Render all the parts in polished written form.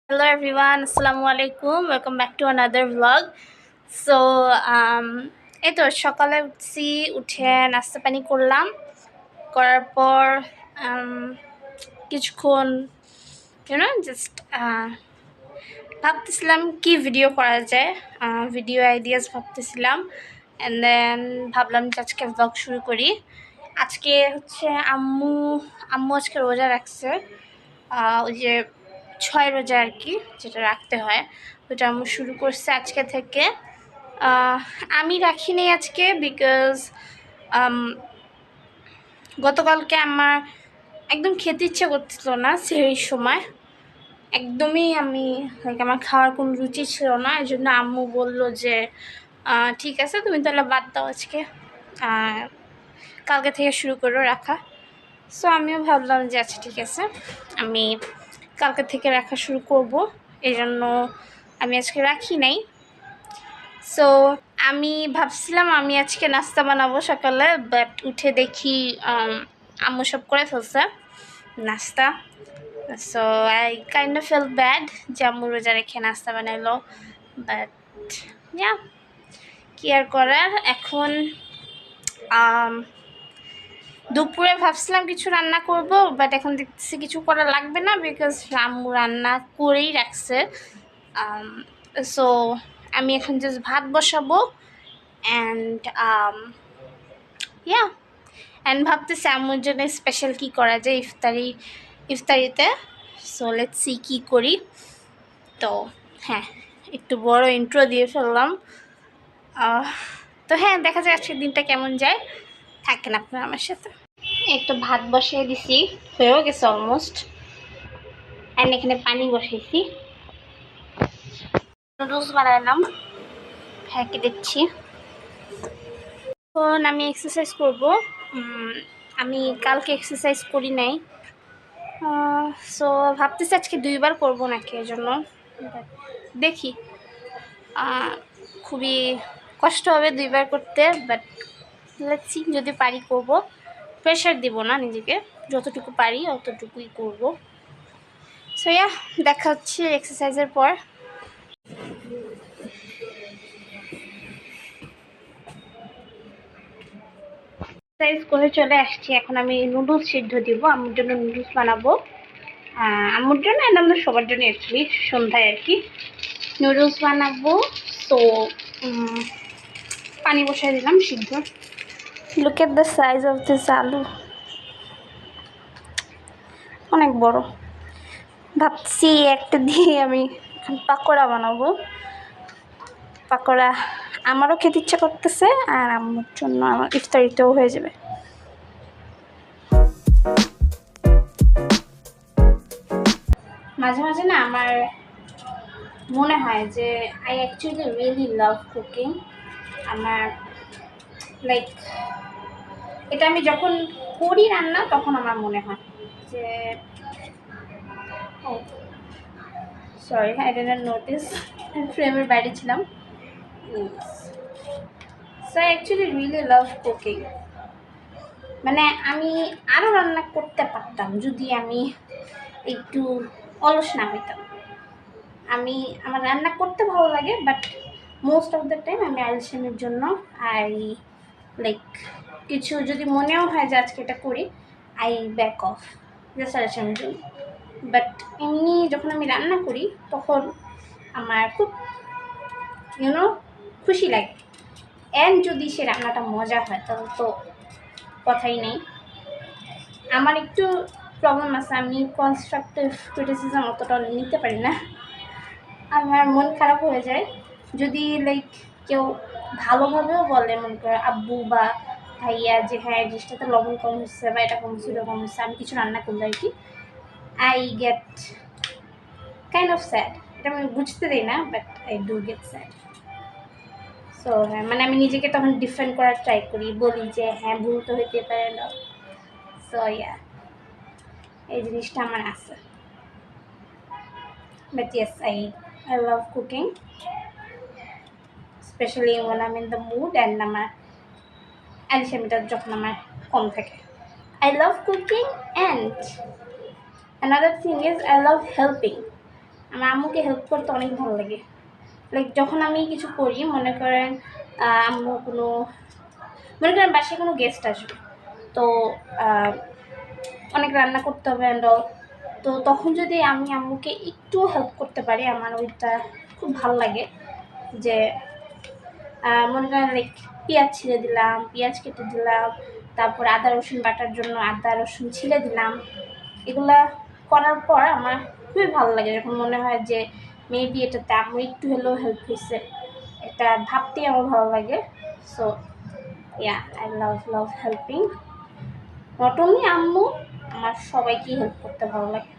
Hello everyone, Assalamu alaikum. Welcome back to another vlog. So, এই তো সকালে উঠে নাস্তা পানি করলাম, করার পর কিছুক্ষণ জাস্ট ভাবতেছিলাম কি ভিডিও করা যায়, ভিডিও আইডিয়াস ভাবতেছিলাম। অ্যান্ড দেন ভাবলাম যে আজকে ভ্লগ শুরু করি। আজকে হচ্ছে আম্মু আজকে রোজা রাখছে, ওই যে 6 রোজা আর কি, যেটা রাখতে হয় ওটা আম্মু শুরু করছে আজকে থেকে। আমি রাখিনি আজকে বিকজ গতকালকে আমার একদম খেতে ইচ্ছে করছিল না, সেই সময় একদমই আমার খাওয়ার কোনো রুচি ছিল না। এই জন্য আম্মু বললো যে ঠিক আছে, তুমি তাহলে বাদ দাও, আজকে কালকে থেকে শুরু করো রাখা। সো আমিও ভাবলাম যে আচ্ছা ঠিক আছে, আমি কালকে থেকে রাখা শুরু করব। এই জন্য আমি আজকে রাখি নাই। সো আমি ভাবছিলাম আমি আজকে নাস্তা বানাবো সকালে, বাট উঠে দেখি আম্মু সব করে ফেলছে নাস্তা। So I kind of feel bad যে আম্মু রোজা রেখে নাস্তা বানাইলো, বাট ইয়া, কি আর করার। এখন দুপুরে ভাবছিলাম কিছু রান্না করব, বাট এখন দেখতেছি কিছু করা লাগবে না বিকজ আম্মু রান্না করেই রাখছে। সো আমি এখন জাস্ট ভাত বসাবো অ্যান্ড ভাবতেছি আম্মুর জন্য স্পেশাল কী করা যায় ইফতারিতে। সো লেটস সি কী করি। তো হ্যাঁ, একটু বড় ইন্ট্রো দিয়ে ফেললাম। তো হ্যাঁ, দেখা যায় আজকের দিনটা কেমন যায়। থাকেন আপনারা আমার সাথে। একটু ভাত বসিয়ে দিছি, হয়েও গেছে অলমোস্ট। অ্যান্ড এখানে পানি বসাইছি, নুডলস বানালাম, ফেঁকে দিচ্ছি। এখন আমি এক্সারসাইজ করব। আমি কালকে এক্সারসাইজ করি নাই, সো ভাবতেছি আজকে 2বার করবো নাকি, এর জন্য দেখি। খুবই কষ্ট হবে 2বার করতে, বাট লেটস সি, যদি পারি করব। প্রেশার দিব না নিজেকে, যতটুকু পারি অতটুকুই করব। সো ইয়া, দেখা হচ্ছে এক্সারসাইজের পর। এক্সারসাইজ করে চলে আসছি, এখন আমি নুডলস সিদ্ধ দিব। আম্মুর জন্য নুডলস বানাবো, আম্মুর জন্য অ্যান্ড আমরা সবার জন্য অ্যাকচুয়ালি সন্ধ্যায় আর কি নুডলস বানাবো। তো পানি বসাই দিলাম সিদ্ধ। Look at the size of this আলু, অনেক বড়। ভাবছি একটা দিয়ে আমি পাকোড়া বানাবো। পাকোড়া আমারও খেতে ইচ্ছা করতেছে, আর আম্মুর জন্য আমার ইফতারিতেও হয়ে যাবে। মাঝে মাঝে না আমার মনে হয় যে I actually really love cooking. আমার লাইক এটা আমি যখন করি রান্না, তখন আমার মনে হয় যে সরি, আই ডিডন্ট নোটিস, ফ্রেমের বাইরে ছিলাম। So I actually really love cooking. মানে আমি আরও রান্না করতে পারতাম যদি আমি একটু অলস না হইতাম। আমার রান্না করতে ভালো লাগে, but most of the time আমি আলসেমির জন্য লাইক কিছু যদি মনেও হয় যে আজকে এটা করি, আই ব্যাক অফ জাস্ট আলসেমির জন্য। বাট এমনি যখন আমি রান্না করি তখন আমার খুব খুশি লাগে। অ্যান্ড যদি সে রান্নাটা মজা হয় তাহলে তো কথাই নেই। আমার একটু প্রবলেম আছে, আমি কনস্ট্রাকটিভ ক্রিটিসিজম অতটা নিতে পারি না। আমার মন খারাপ হয়ে যায় যদি লাইক কেউ ভালোভাবেও বলে, মনে করে আব্বু বা ভাইয়া, যে হ্যাঁ জিনিসটাতে লবণ কম হচ্ছে বা এটা কম হচ্ছে, এটা কম হচ্ছে, আমি কিছু রান্না করলে আর কি, I get kind of sad. এটা আমি বুঝতে দিই না, but I do get sad. So হ্যাঁ, মানে আমি নিজেকে তখন ডিফেন্ড করার ট্রাই করি, বলি যে হ্যাঁ ভুল তো হইতে পারে না। সো ইয়া, এই জিনিসটা আমার আছে। But yes, I love cooking, especially when I'm in the mood and আমার অ্যালসেমিটা যখন আমার কম থাকে। I love cooking, and another thing is I love helping. আমার আম্মুকে হেল্প করতে অনেক ভালো লাগে। লাইক যখন আমি কিছু করি, মনে করেন আম্মু মনে করেন বাসায় কোনো গেস্ট আসবে, তো অনেক রান্না করতে হবে অ্যান্ড অল, তো তখন যদি আমি আম্মুকে একটু হেল্প করতে পারি, আমার ওইটা খুব ভালো লাগে। যে মনে করেন লাইক পেঁয়াজ ছিলে দিলাম, পেঁয়াজ কেটে দিলাম, তারপর আদা রসুন বাটার জন্য আদা রসুন ছিলে দিলাম। এগুলা করার পর আমার খুবই ভালো লাগে, যখন মনে হয় যে মেবি এটাতে আম্মু একটু হলেও হেল্প হয়েছে, এটা ভাবতেই আমার ভালো লাগে। So yeah, I love helping. Not only আম্মু, আমার সবাইকেই হেল্প করতে ভালো লাগে।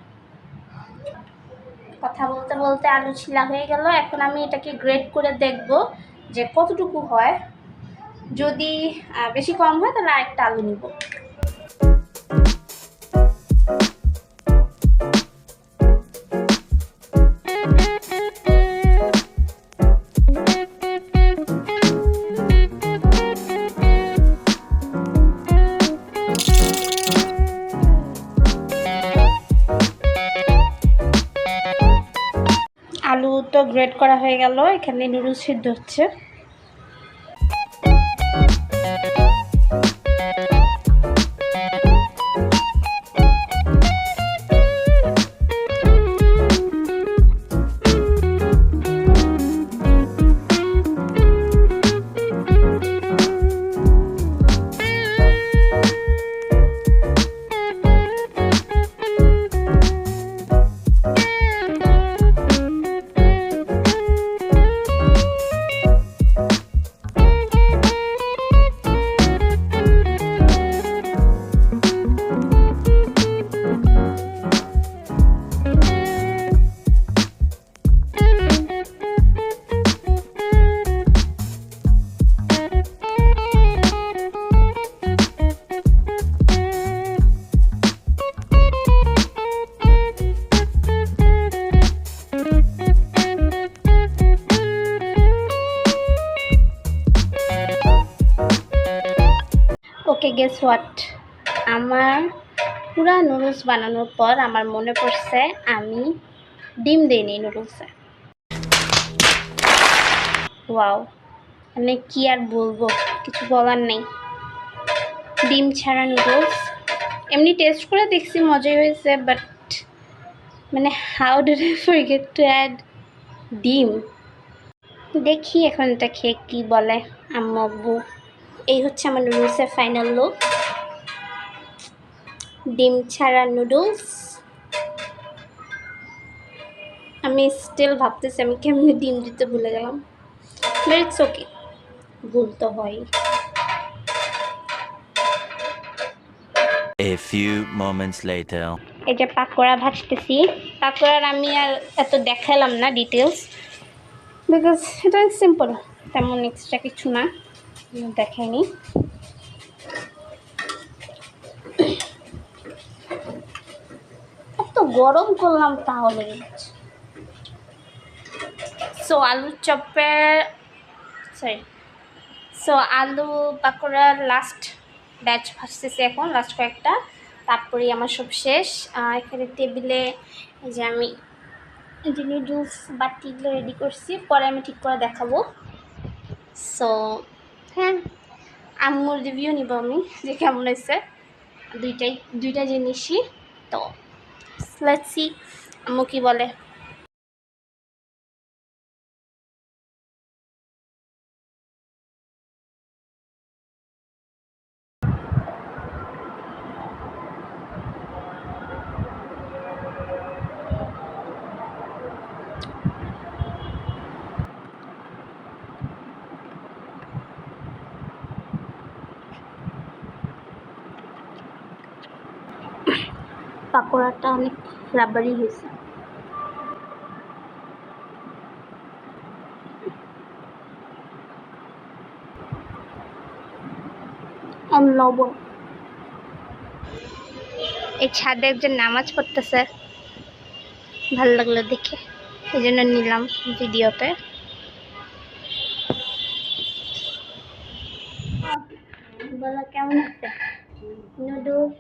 কথা বলতে বলতে আলু ছিলা হয়ে গেল। এখন আমি এটাকে গ্রেড করে দেখব যে কতটুকু হয়। যদি বেশি কম হয় তাহলে আরেকটা আলু নিব। আলু তো গ্রেড করা হয়ে গেল, এখানে নুডলস সিদ্ধ হচ্ছে। ওকে, গেস হোয়াট, আমার পুরা নুডলস বানানোর পর আমার মনে পড়ছে আমি ডিম দিইনি নুডলসে। ওয়াও, মানে কি আর বলবো, কিছু বলার নেই। ডিম ছাড়া নুডলস এমনি টেস্ট করে দেখছি, মজাই হয়েছে, বাট মানে how did I forget to add ডিম। দেখি এখন এটা খেয়ে কী বলে আম্মু আব্বু। এই হচ্ছে আমার নুডলসের ফাইনাল লুক, ডিম ছাড়া নুডলস। আমি স্টিল ভাবতেছি আমি কেমনি ডিম দিতে ভুলে গেলাম, বাট ইটস ওকে, ভুল তো হয়। A few moments later. এই যে পাকোড়া ভাজতেছি, পাকোড়ার আমি আর এত দেখালাম না ডিটেলস, বিকজ এটা সিম্পল, তেমন এক্সট্রা কিছু না, দেখাইনি। এত গরম করলাম তাহলে। সো আলু চপের আলু পাকোড়ার লাস্ট ব্যাচ ভাজতেছি এখন, লাস্ট কয়েকটা, তারপরেই আমার সব শেষ। এখানে টেবিলে এই যে আমি যে নুডলস বাটিগুলো রেডি করছি, পরে আমি ঠিক করে দেখাবো। সো হ্যাঁ, আম্মুর রিভিউ নিব আমি যে কেমন হয়েছে, দুইটা জিনিসই। তো লেটস সি আম্মু কি বলে। পাকোড়াটা অনেক রাবারি হয়েছে। লবণ। এই ছাদে একজন নামাজ পড়তেছে, ভালো লাগলো দেখে, এই জন্য নিলাম ভিডিওতে। বলো কেমন হচ্ছে নুডলস?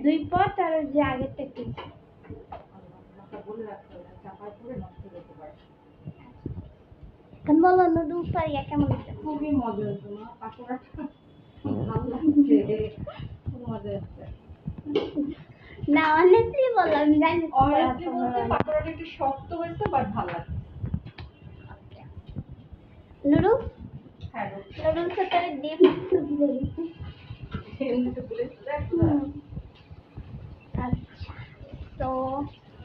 2 পট আর ওই যে আগেরটা একটু এখন বলো নুডলস আর ইয়া কেমন হচ্ছে? খুবই মজা হতো না পাকোড়াটা ভালো লাগছে খুব মজা হচ্ছে না অনেস্টলি বলো, আমি জানি অনেস্টলি বলতে পাকোড়াটা একটু শক্ত হয়েছে বাট ভালো লাগছে নুডলস হ্যাঁ নুডলস এর তারে ডিপ ভুলে গেছি। এমনিতে বলেছিল আচ্ছা, তো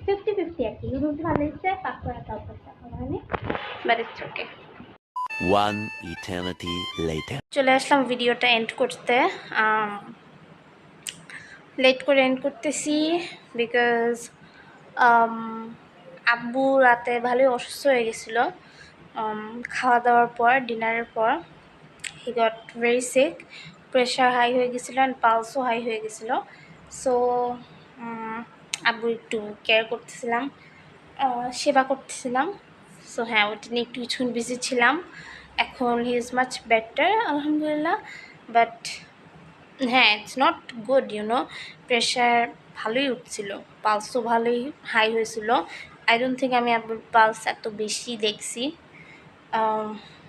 50-50 আর কি, নুডলস ভালো হচ্ছে, পাকোড়াটাও করতে হবে but it's okay. One eternity later. চলে আসলাম ভিডিওটা এন্ড করতে। লেট করে এন্ড করতেছি বিকজ আব্বু রাতে ভালোই অসুস্থ হয়ে গেছিলো। খাওয়া দাওয়ার পর, ডিনারের পর he got very sick, pressure high হয়ে গেছিলো অ্যান্ড পালসও হাই হয়ে গেছিলো। সো আব্বু একটু কেয়ার করতেছিলাম, সেবা করতেছিলাম। সো হ্যাঁ, ওটা নিয়ে একটু কিছুক্ষণ বিজি ছিলাম। এখন হি ইজ মাচ বেটার আলহামদুলিল্লাহ, বাট হ্যাঁ, it's not good you know. Pressure ভালোই উঠছিল, পালসও ভালোই হাই হয়েছিল। আই ডোন্ট থিঙ্ক আমি আব্বুর পালস এত বেশি দেখছি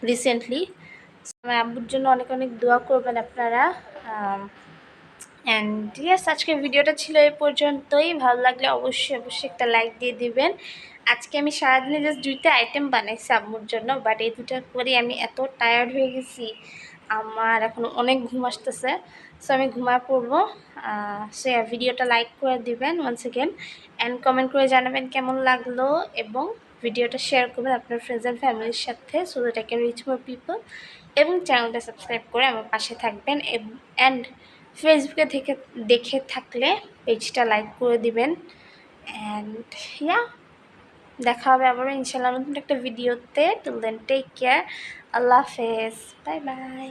রিসেন্টলি। আমার আব্বুর জন্য অনেক অনেক দোয়া করবেন আপনারা। অ্যান্ড ইয়েস, আজকের ভিডিওটা ছিল এই পর্যন্তই। ভালো লাগলে অবশ্যই অবশ্যই একটা লাইক দিয়ে দিবেন। আজকে আমি সারাদিনে জাস্ট 2টা আইটেম বানাইছি আম্মুর জন্য, বাট এই 2টার পরেই আমি এত টায়ার্ড হয়ে গেছি, আমার এখন অনেক ঘুম আসতেছে। সো আমি ঘুমায় পড়বো। সো ভিডিওটা লাইক করে দিবেন ওয়ান্স এগেন, অ্যান্ড কমেন্ট করে জানাবেন কেমন লাগলো, এবং ভিডিওটা শেয়ার করবেন আপনার ফ্রেন্ডস অ্যান্ড ফ্যামিলির সাথে, so that I can reach more people. এবং চ্যানেলটা সাবস্ক্রাইব করে আমার পাশে থাকবেন। অ্যান্ড ফেসবুকে দেখে থাকলে পেজটা লাইক করে দিবেন। অ্যান্ড ইয়া, দেখা হবে আবার ইনশাআল্লাহ নতুন একটা ভিডিওতে। টিল দেন টেক কেয়ার, আল্লাহ হাফেজ, বাই বাই।